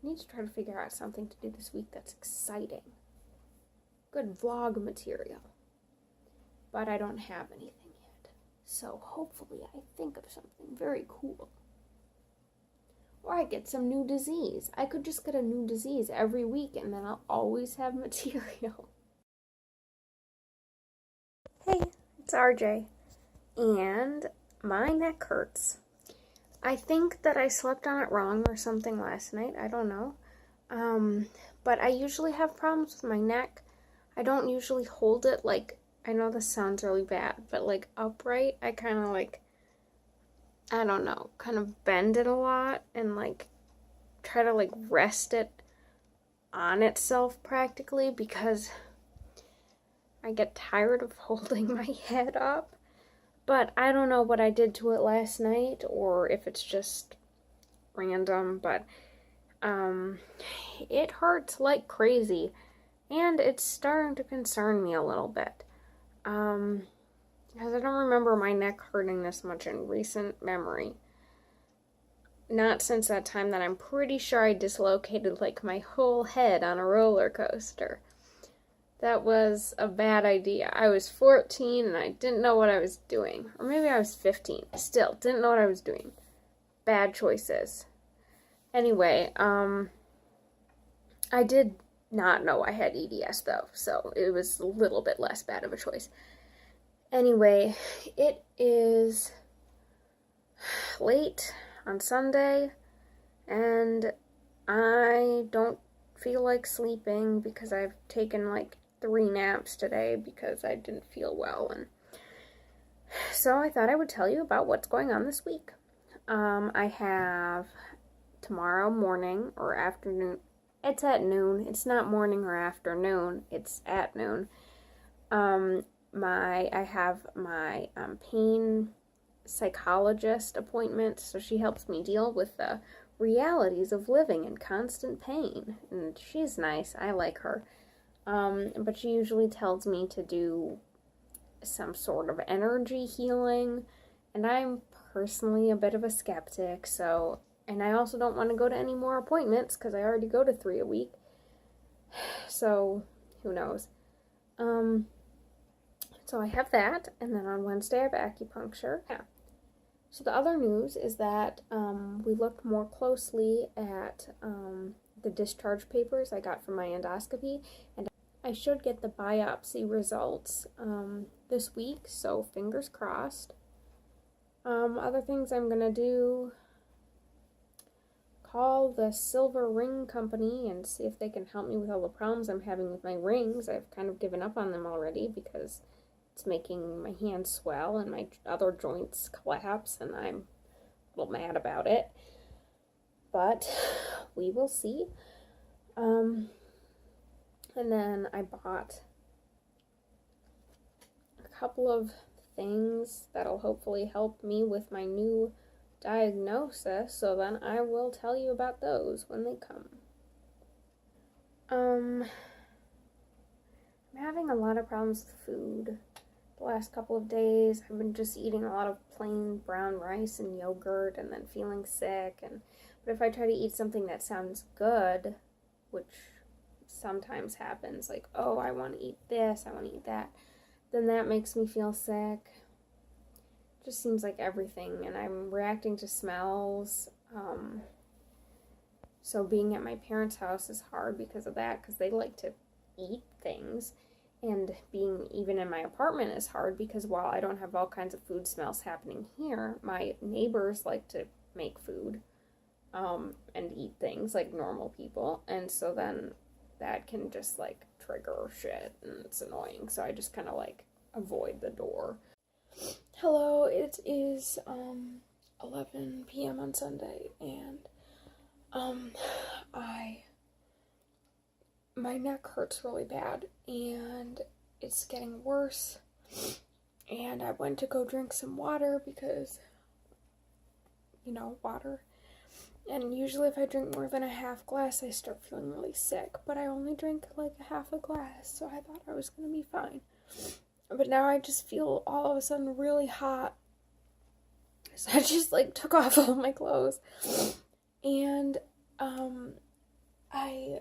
I need to try to figure out something to do this week that's exciting. Good vlog material. But I don't have anything yet. So hopefully I think of something very cool. Or I get some new disease. I could just get a new disease every week and then I'll always have material. Hey, it's RJ. And my neck hurts. I think that I slept on it wrong or something last night. I don't know. But I usually have problems with my neck. I don't usually hold it like, I know this sounds really bad, but like upright. I kind of like, I don't know, kind of bend it a lot and like try to like rest it on itself practically because I get tired of holding my head up. But I don't know what I did to it last night or if it's just random, but it hurts like crazy and it's starting to concern me a little bit. Because I don't remember my neck hurting this much in recent memory. Not since that time that I'm pretty sure I dislocated like my whole head on a roller coaster. That was a bad idea. I was 14 and I didn't know what I was doing. Or maybe I was 15. Still, didn't know what I was doing. Bad choices. Anyway, I did not know I had EDS though, so it was a little bit less bad of a choice. Anyway, it is late on Sunday, and I don't feel like sleeping because I've taken like 3 naps today because I didn't feel well, and so I thought I would tell you about what's going on this week. I have tomorrow morning or afternoon. It's at noon. It's not morning or afternoon. It's at noon. I have my pain psychologist appointment, so she helps me deal with the realities of living in constant pain, and she's nice. I like her, but she usually tells me to do some sort of energy healing, and I'm personally a bit of a skeptic, so, and I also don't want to go to any more appointments because I already go to 3 a week, so who knows. So I have that, and then on Wednesday I have acupuncture. Yeah. So the other news is that we looked more closely at the discharge papers I got from my endoscopy, and I should get the biopsy results this week, so fingers crossed. Other things I'm going to do, call the silver ring company and see if they can help me with all the problems I'm having with my rings. I've kind of given up on them already because it's making my hands swell and my other joints collapse, and I'm a little mad about it. But we will see. And then I bought a couple of things that'll hopefully help me with my new diagnosis, so then I will tell you about those when they come. I'm having a lot of problems with food. The last couple of days, I've been just eating a lot of plain brown rice and yogurt and then feeling sick. But if I try to eat something that sounds good, which sometimes happens, like, oh, I want to eat this, I want to eat that, then that makes me feel sick. It just seems like everything, and I'm reacting to smells. So being at my parents' house is hard because of that, because they like to eat things. And being even in my apartment is hard because while I don't have all kinds of food smells happening here, my neighbors like to make food and eat things like normal people. And so then that can just like trigger shit and it's annoying. So I just kind of like avoid the door. Hello, it is 11 p.m. on Sunday, and my neck hurts really bad, and it's getting worse, and I went to go drink some water because, you know, water, and usually if I drink more than a half glass, I start feeling really sick, but I only drank like a half a glass, so I thought I was going to be fine, but now I just feel all of a sudden really hot, so I just like took off all my clothes, and I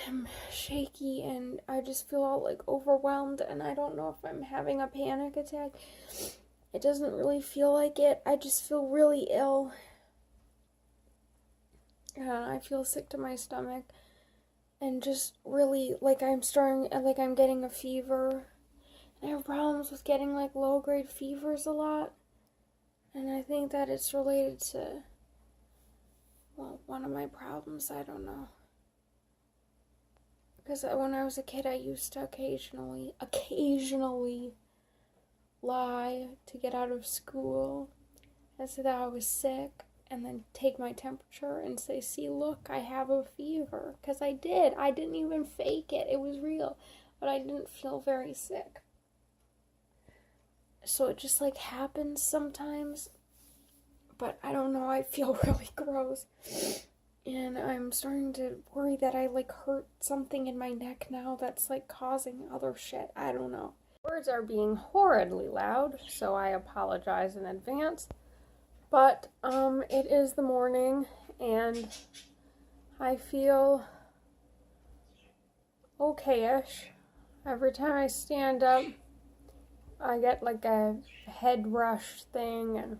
am shaky and I just feel all like overwhelmed, and I don't know if I'm having a panic attack. It doesn't really feel like it. I just feel really ill. And I feel sick to my stomach. And just really, like I'm getting a fever. And I have problems with getting like low-grade fevers a lot. And I think that it's related to, well, one of my problems, I don't know. Because when I was a kid, I used to occasionally lie to get out of school and say that I was sick, and then take my temperature and say, see, look, I have a fever. Because I did. I didn't even fake it. It was real. But I didn't feel very sick. So it just like happens sometimes. But I don't know, I feel really gross. And I'm starting to worry that I like hurt something in my neck now that's like causing other shit. I don't know. Words are being horridly loud, so I apologize in advance. But it is the morning and I feel okay-ish. Every time I stand up, I get like a head rush thing, and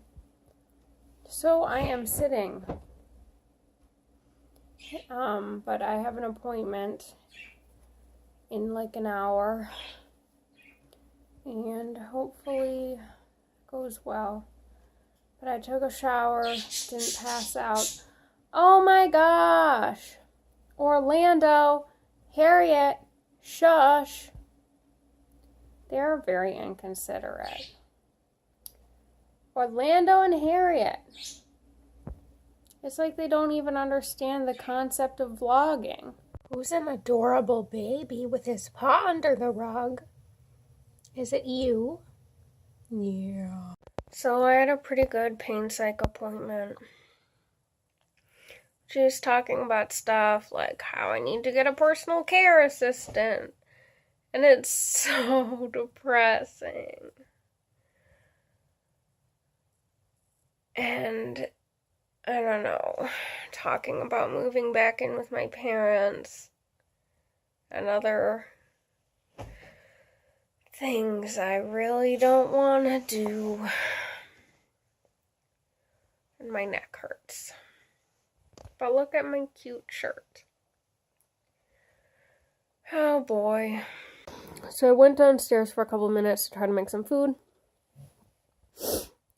so I am sitting. But I have an appointment in like an hour, and hopefully it goes well. But I took a shower, didn't pass out. Oh my gosh! Orlando, Harriet, shush. They're very inconsiderate. Orlando and Harriet. It's like they don't even understand the concept of vlogging. Who's an adorable baby with his paw under the rug? Is it you? Yeah. So I had a pretty good pain psych appointment. She's talking about stuff like how I need to get a personal care assistant. And it's so depressing. And I don't know, talking about moving back in with my parents and other things I really don't want to do. And my neck hurts. But look at my cute shirt. Oh boy. So I went downstairs for a couple minutes to try to make some food.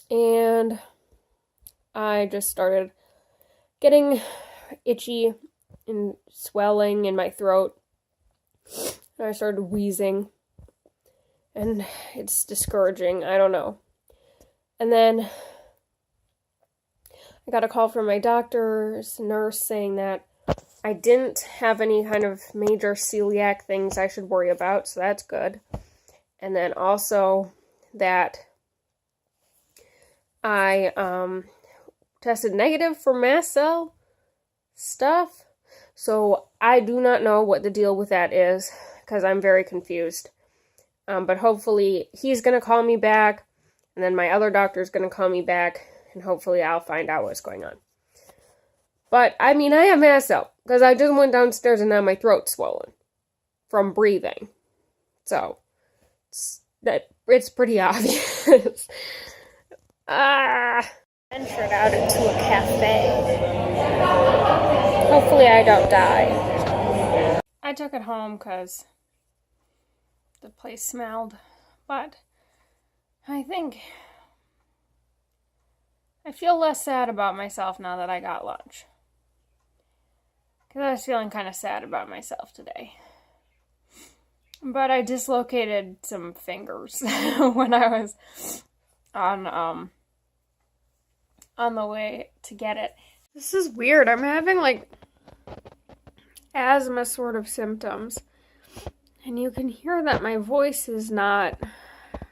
And I just started getting itchy and swelling in my throat. And I started wheezing. And it's discouraging. I don't know. And then I got a call from my doctor's nurse saying that I didn't have any kind of major celiac things I should worry about, so that's good. And then also that I tested negative for mast cell stuff, so I do not know what the deal with that is, because I'm very confused. But hopefully he's going to call me back, and then my other doctor's going to call me back, and hopefully I'll find out what's going on. But, I mean, I have mast cell, because I just went downstairs and now my throat's swollen from breathing. So, it's pretty obvious. Ventured out into a cafe. Hopefully I don't die. I took it home because the place smelled, but I think I feel less sad about myself now that I got lunch. Because I was feeling kind of sad about myself today. But I dislocated some fingers when I was on the way to get it. This is weird. I'm having like asthma sort of symptoms. And you can hear that my voice is not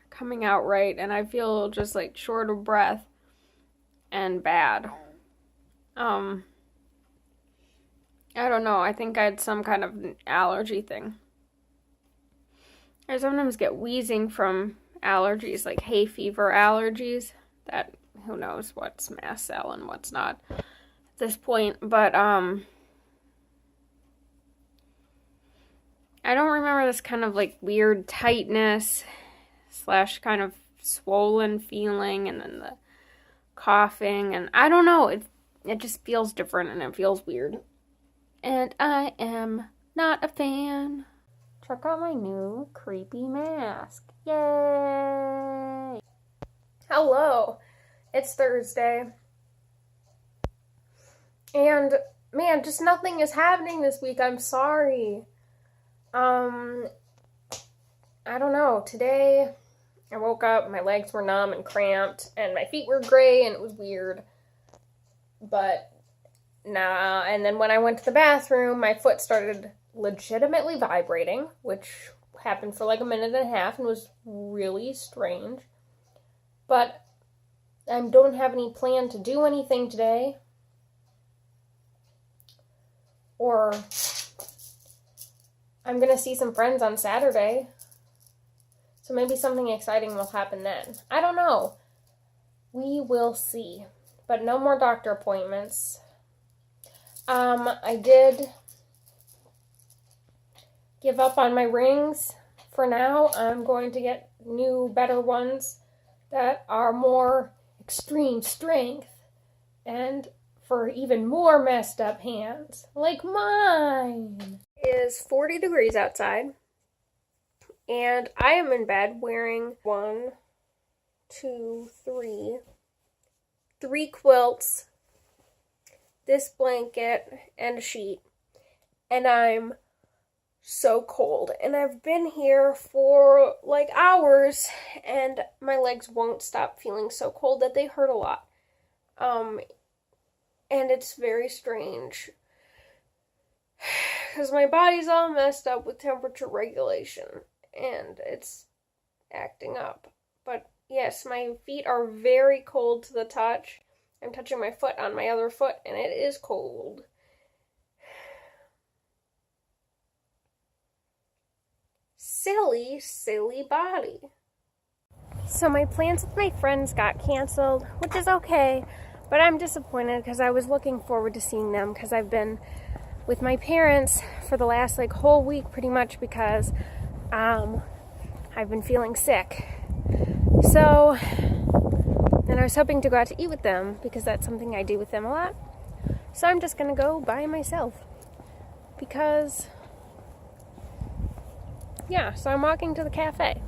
coming out right. And I feel just like short of breath and bad. I don't know. I think I had some kind of allergy thing. I sometimes get wheezing from allergies, like hay fever allergies. That, who knows what's mast cell and what's not at this point. But, I don't remember this kind of like weird tightness slash kind of swollen feeling, and then the coughing, and I don't know, it just feels different and it feels weird. And I am not a fan. Check out my new creepy mask. Yay! Hello. It's Thursday. And man, just nothing is happening this week. I'm sorry. I don't know. Today I woke up, my legs were numb and cramped, and my feet were gray, and it was weird. But nah, and then when I went to the bathroom, my foot started legitimately vibrating, which happened for like a minute and a half and was really strange. But I don't have any plan to do anything today. Or I'm going to see some friends on Saturday. So maybe something exciting will happen then. I don't know. We will see. But no more doctor appointments. I did give up on my rings for now. I'm going to get new, better ones that are more extreme strength and for even more messed up hands, like mine. It is 40 degrees outside, and I am in bed wearing 3 quilts, this blanket, and a sheet, and I'm so cold, and I've been here for like hours, and my legs won't stop feeling so cold that they hurt a lot. And it's very strange, because my body's all messed up with temperature regulation, and it's acting up. But yes, my feet are very cold to the touch. I'm touching my foot on my other foot, and it is cold. Silly, silly body. So my plans with my friends got canceled, which is okay. But I'm disappointed because I was looking forward to seeing them, because I've been with my parents for the last like whole week pretty much, because I've been feeling sick. So, and I was hoping to go out to eat with them because that's something I do with them a lot. So I'm just going to go by myself because, yeah, so I'm walking to the cafe.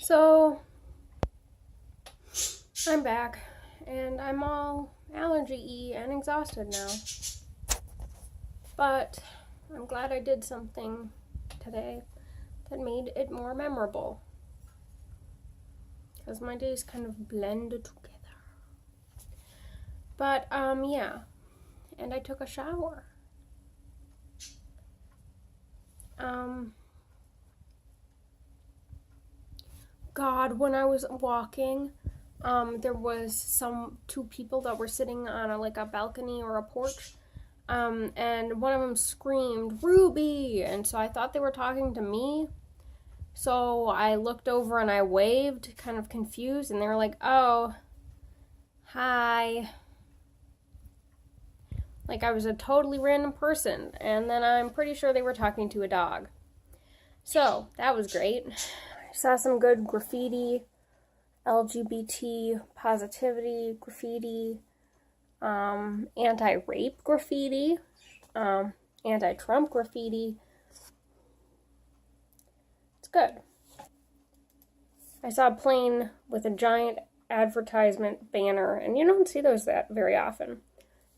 So I'm back, and I'm all allergy-y and exhausted now. But I'm glad I did something today that made it more memorable, because my days kind of blend together. But, yeah. And I took a shower. God, when I was walking, there was 2 people that were sitting on a balcony or a porch, and one of them screamed, "Ruby!" And so I thought they were talking to me, so I looked over and I waved, kind of confused, and they were like, "Oh, hi." Like I was a totally random person, and then I'm pretty sure they were talking to a dog. So, that was great. I saw some good graffiti, LGBT positivity graffiti, anti-rape graffiti, anti-Trump graffiti. It's good. I saw a plane with a giant advertisement banner, and you don't see those that very often.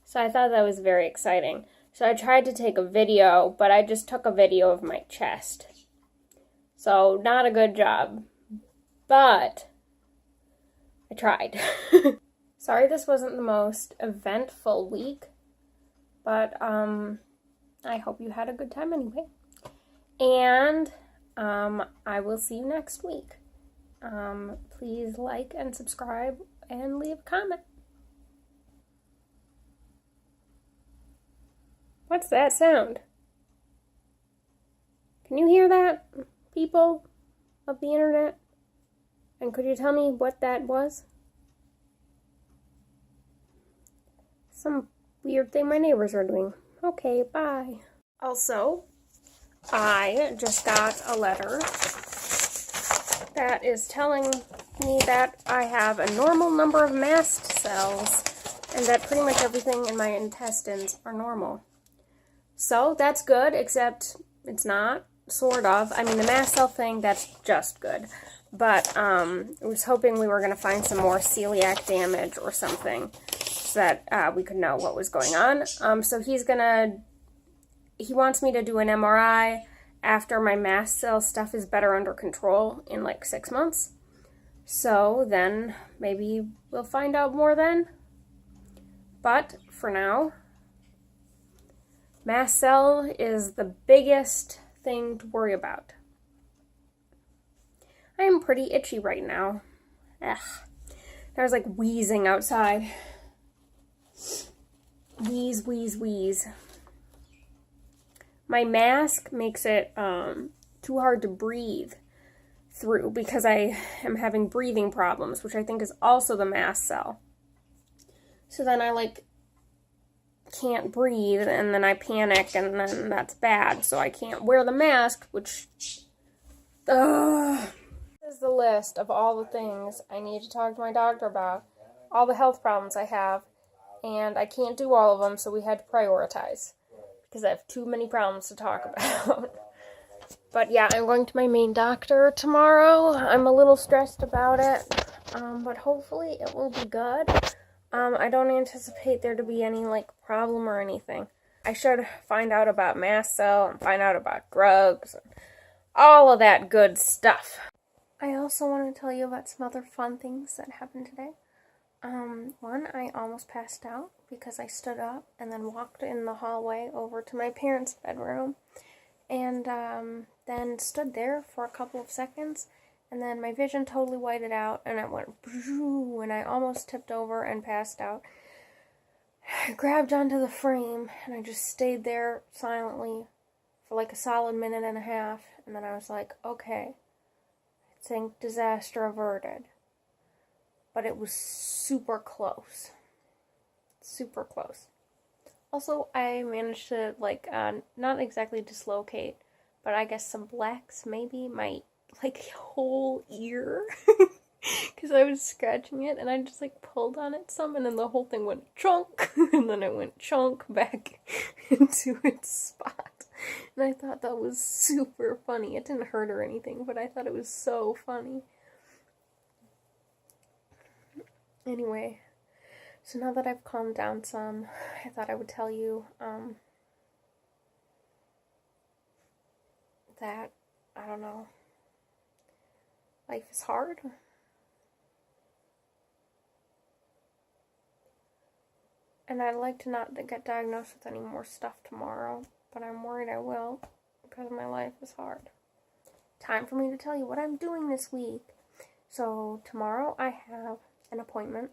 So I thought that was very exciting. So I tried to take a video, but I just took a video of my chest. So not a good job, but I tried. Sorry this wasn't the most eventful week, but I hope you had a good time anyway. And I will see you next week. Please like and subscribe and leave a comment. What's that sound? Can you hear that, people of the internet? And could you tell me what that was? Some weird thing my neighbors are doing. Okay, bye. Also, I just got a letter that is telling me that I have a normal number of mast cells and that pretty much everything in my intestines are normal. So that's good, except it's not, sort of. I mean, the mast cell thing, that's just good. But I was hoping we were going to find some more celiac damage or something so that we could know what was going on. So he wants me to do an MRI after my mast cell stuff is better under control in like 6 months. So then maybe we'll find out more then. But for now, mast cell is the biggest thing to worry about. I am pretty itchy right now. Ugh. There's like wheezing outside. Wheeze, wheeze, wheeze. My mask makes it too hard to breathe through because I am having breathing problems, which I think is also the mast cell. So then I like can't breathe, and then I panic, and then that's bad. So I can't wear the mask, which this is the list of all the things I need to talk to my doctor about, all the health problems I have, and I can't do all of them, so we had to prioritize because I have too many problems to talk about. But yeah, I'm going to my main doctor tomorrow. I'm a little stressed about it, but hopefully it will be good. I don't anticipate there to be any like problem or anything. I should find out about mast cell and find out about drugs and all of that good stuff. I also want to tell you about some other fun things that happened today. One, I almost passed out because I stood up and then walked in the hallway over to my parents' bedroom and then stood there for a couple of seconds, and then my vision totally whited out and it went boo, and I almost tipped over and passed out. I grabbed onto the frame and I just stayed there silently for like a solid minute and a half, and then I was like, okay, I think disaster averted. But it was super close. Super close. Also, I managed to, like, not exactly dislocate, but I guess some blacks, maybe, my, like, whole ear. Because I was scratching it, and I just, like, pulled on it some, and then the whole thing went chunk, and then it went chunk back into its spot. And I thought that was super funny. It didn't hurt or anything, but I thought it was so funny. Anyway, so now that I've calmed down some, I thought I would tell you that, I don't know, life is hard. And I'd like to not get diagnosed with any more stuff tomorrow, but I'm worried I will because my life is hard. Time for me to tell you what I'm doing this week. So tomorrow I have an appointment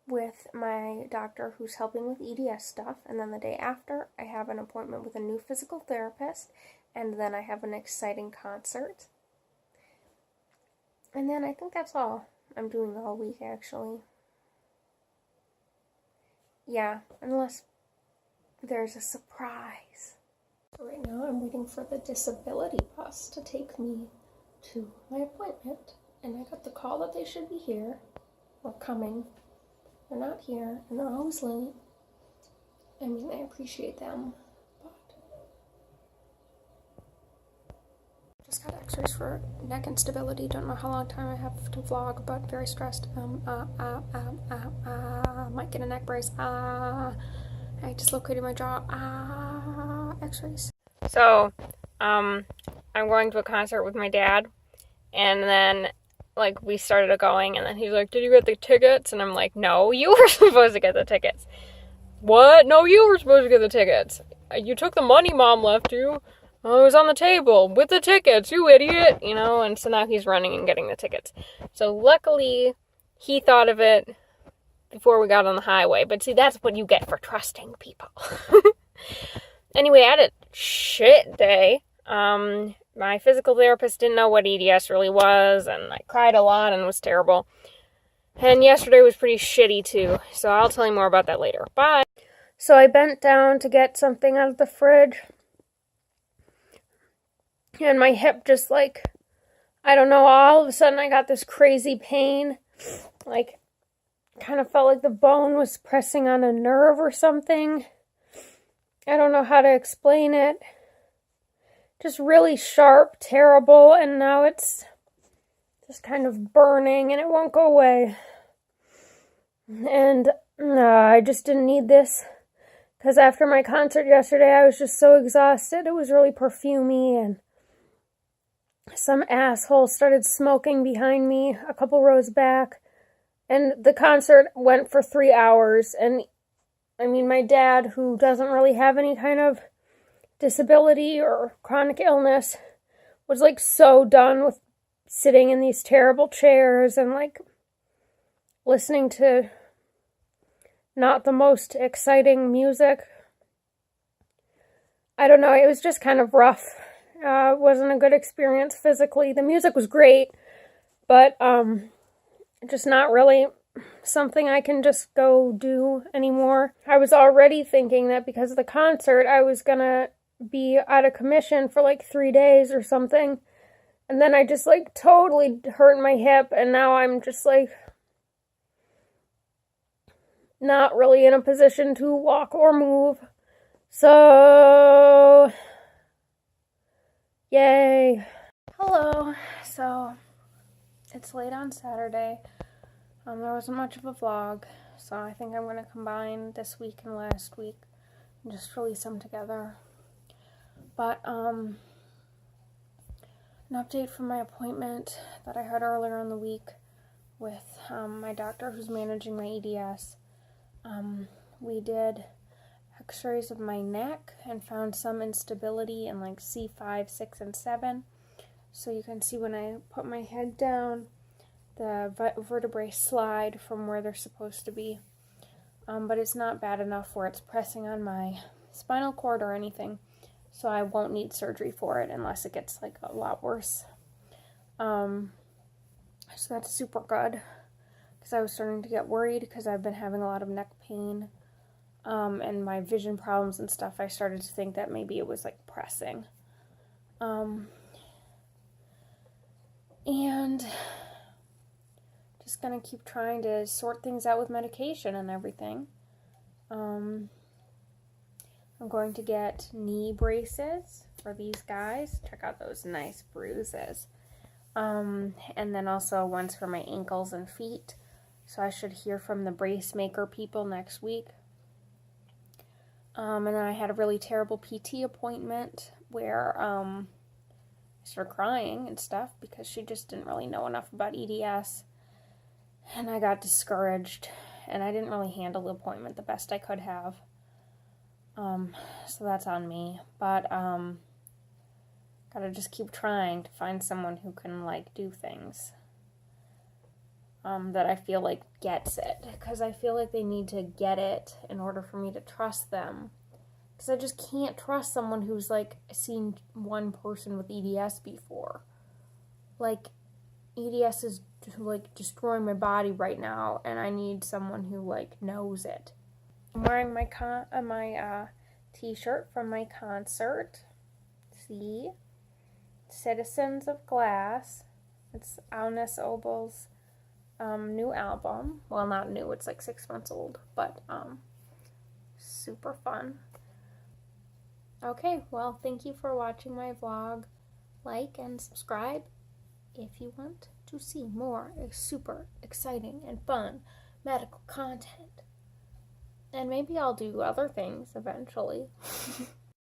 with my doctor who's helping with EDS stuff, and then the day after I have an appointment with a new physical therapist, and then I have an exciting concert. And then I think that's all I'm doing all week, actually. Yeah, unless there's a surprise. So right now I'm waiting for the disability bus to take me to my appointment, and I got the call that they should be here, or coming. They're not here, and they're always late. I mean, I appreciate them, but... Just got x-rays for neck instability. Don't know how long time I have to vlog, but very stressed. Might get a neck brace. I dislocated my jaw. X-rays. So, I'm going to a concert with my dad, and then like, we started going, and then he's like, did you get the tickets? And I'm like, no, you were supposed to get the tickets. What? No, you were supposed to get the tickets. You took the money Mom left you. Oh, it was on the table with the tickets, you idiot. You know, and so now he's running and getting the tickets. So luckily, he thought of it before we got on the highway. But see, that's what you get for trusting people. Anyway, I had a shit day. My physical therapist didn't know what EDS really was, and I cried a lot and it was terrible. And yesterday was pretty shitty too, so I'll tell you more about that later. Bye! So I bent down to get something out of the fridge, and my hip just like, I don't know, all of a sudden I got this crazy pain, like kind of felt like the bone was pressing on a nerve or something. I don't know how to explain it. Just really sharp, terrible, and now it's just kind of burning and it won't go away. And I just didn't need this, because after my concert yesterday I was just so exhausted. It was really perfumey, and some asshole started smoking behind me a couple rows back, and the concert went for 3 hours. And I mean, my dad, who doesn't really have any kind of disability or chronic illness, was like so done with sitting in these terrible chairs and like listening to not the most exciting music. I don't know, it was just kind of rough. It wasn't a good experience physically. The music was great, but just not really something I can just go do anymore. I was already thinking that because of the concert, I was gonna be out of commission for like 3 days or something. And then I just like totally hurt my hip, and now I'm just like not really in a position to walk or move. So, yay. Hello. So, it's late on Saturday. There wasn't much of a vlog, so I think I'm going to combine this week and last week and just release them together. But, an update from my appointment that I had earlier in the week with my doctor who's managing my EDS. We did x-rays of my neck and found some instability in like C5, 6, and 7. So you can see when I put my head down, the vertebrae slide from where they're supposed to be. But it's not bad enough where it's pressing on my spinal cord or anything. So I won't need surgery for it unless it gets like a lot worse. So that's super good, because I was starting to get worried because I've been having a lot of neck pain. And my vision problems and stuff, I started to think that maybe it was like pressing. And just gonna keep trying to sort things out with medication and everything. I'm going to get knee braces for these guys. Check out those nice bruises. And then also ones for my ankles and feet. So I should hear from the brace maker people next week. And then I had a really terrible PT appointment where I started crying and stuff because she just didn't really know enough about EDS. And I got discouraged, and I didn't really handle the appointment the best I could have. So that's on me. But gotta just keep trying to find someone who can like do things that I feel like gets it, because I feel like they need to get it in order for me to trust them, because I just can't trust someone who's like seen one person with EDS before. Like, EDS is like destroying my body right now, and I need someone who like knows it. I'm wearing my t-shirt from my concert. See? Citizens of Glass. It's Alness Obel's new album. Well, not new, it's like 6 months old, but super fun. Okay, well, thank you for watching my vlog. Like and subscribe if you want to see more super exciting and fun medical content. And maybe I'll do other things eventually.